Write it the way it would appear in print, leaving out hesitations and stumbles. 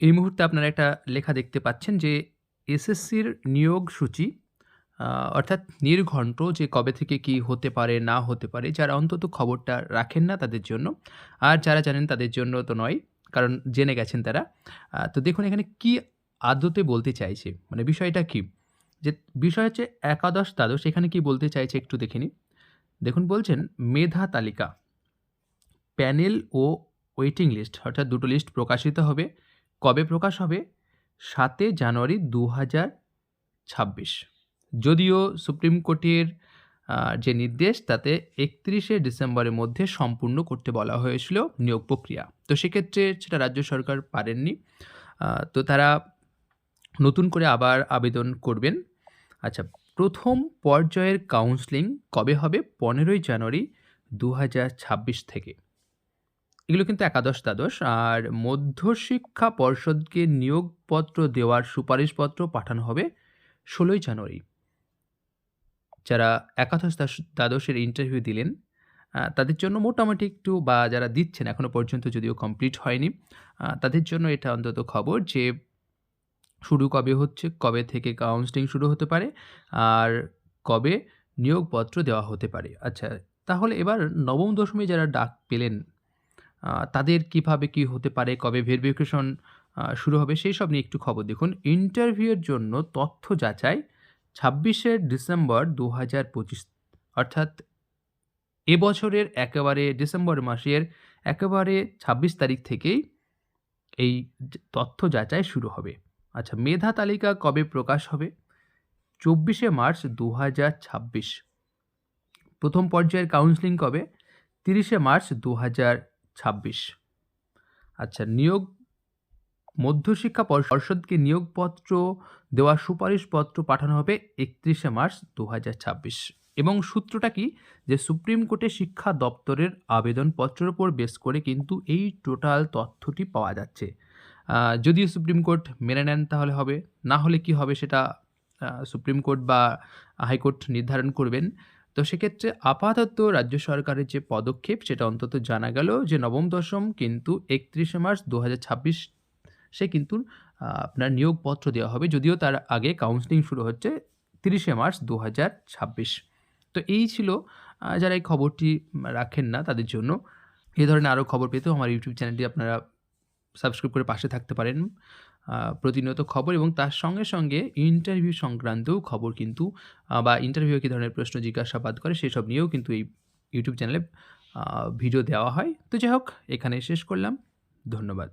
এই মুহূর্তে আপনারা একটা লেখা দেখতে পাচ্ছেন যে এসএসসির নিয়োগ সূচি আ অর্থাৎ নির্ঘণ্ট যে কবে থেকে কি হতে পারে, না হতে পারে, যারা অন্তত খবরটা রাখেন না তাদের জন্য। আর যারা জানেন তাদের জন্য তো নয়, কারণ জেনে গেছেন তারা। তো দেখুন এখানে কি আদতে বলতে চাইছে, মানে বিষয়টা কি? যে বিষয় হচ্ছে একাদশ, দ্বাদশ এখানে কি বলতে চাইছে একটু দেখে নিই। দেখুন বলছেন মেধা তালিকা, প্যানেল ও ওয়েটিং লিস্ট অর্থাৎ দুটো লিস্ট প্রকাশিত হবে। কবে প্রকাশ হবে? ৭ জানুয়ারি ২০২৬। যদিও সুপ্রিম কোর্টের যে নির্দেশ তাতে ৩১শে ডিসেম্বরের মধ্যে সম্পূর্ণ করতে বলা হয়েছিল নিয়োগ প্রক্রিয়া। তো সেক্ষেত্রে সেটা রাজ্য সরকার পারেননি। তো তারা নতুন করে আবার আবেদন করবেন। আচ্ছা, ১ম পর্যায়ের কাউন্সেলিং কবে হবে? ১৫ই জানুয়ারি ২০২৬ থেকে। এগুলো কিন্তু একাদশ, দ্বাদশ। আর মধ্যশিক্ষা পর্ষদকে নিয়োগপত্র দেওয়ার সুপারিশপত্র পাঠানো হবে ১৬ই জানুয়ারি। যারা একাদশ, দ্বাদশের ইন্টারভিউ দিলেন, তাদের জন্য মোটামুটি একটু, বা যারা দিচ্ছেন এখনো পর্যন্ত যদিও কমপ্লিট হয়নি, তাদের জন্য এটা অন্তত খবর যে শুরু কবে হচ্ছে, কবে থেকে কাউন্সেলিং শুরু হতে পারে, আর কবে নিয়োগপত্র দেওয়া হতে পারে। আচ্ছা, তাহলে এবার নবম দশমে যারা ডাক পেলেন, তাদের কিভাবে কি হতে পারে, কবে ভেরিফিকেশন শুরু হবে সেই সব নিয়ে একটু খবর দেখুন। ইন্টারভিউয়ের জন্য তথ্য যাচাই ২৬শে ডিসেম্বর ২০২৫, অর্থাৎ এবছরের একেবারে ডিসেম্বর মাসের একেবারে ২৬ তারিখ থেকেই এই তথ্য যাচাই শুরু হবে। আচ্ছা, মেধা তালিকা কবে প্রকাশ হবে? ২৪শে মার্চ ২০২৬। প্রথম পর্যায়ের কাউন্সেলিং কবে? ৩০শে মার্চ ২০২৬। আচ্ছা, নিয়োগ মধ্যশিক্ষা পর্ষদকে নিয়োগপত্র দেওয়ার সুপারিশপত্র পাঠানো হবে ৩১শে মার্চ ২০২৬। এবং সূত্রটা কি? যে সুপ্রিম কোর্টে শিক্ষা দপ্তরের আবেদনপত্রের উপর বেস করে কিন্তু এই টোটাল তথ্যটি পাওয়া যাচ্ছে। যদিও সুপ্রিম কোর্ট মেনে নেন তাহলে হবে, না হলে কি হবে সেটা সুপ্রিম কোর্ট বা হাইকোর্ট নির্ধারণ করবেন। তো সেক্ষেত্রে আপাতত রাজ্য সরকারের যে পদক্ষেপ সেটা অন্তত জানা গেল যে নবম দশম কিন্তু ৩১শে মার্চ ২০২৬ সে কিন্তু আপনার নিয়োগপত্র দেওয়া হবে। যদিও তার আগে কাউন্সেলিং শুরু হচ্ছে ৩০শে মার্চ ২০২৬। তো এই ছিল যারা এই খবরটি রাখেন না তাদের জন্য। এ ধরনের আরও খবর পেতেও আমার ইউটিউব চ্যানেলটি আপনারা সাবস্ক্রাইব করে পাশে থাকতে পারেন। প্রতিনিয়ত খবর এবং তার সঙ্গে, সঙ্গে ইন্টারভিউ সংক্রান্তও খবর কিন্তু, বা ইন্টারভিউ কী ধরনের প্রশ্ন জিজ্ঞাসাবাদ করে সেসব নিয়েও কিন্তু এই ইউটিউব চ্যানেলে ভিডিও দেওয়া হয়। তো যাই হোক, এখানেই শেষ করলাম। ধন্যবাদ।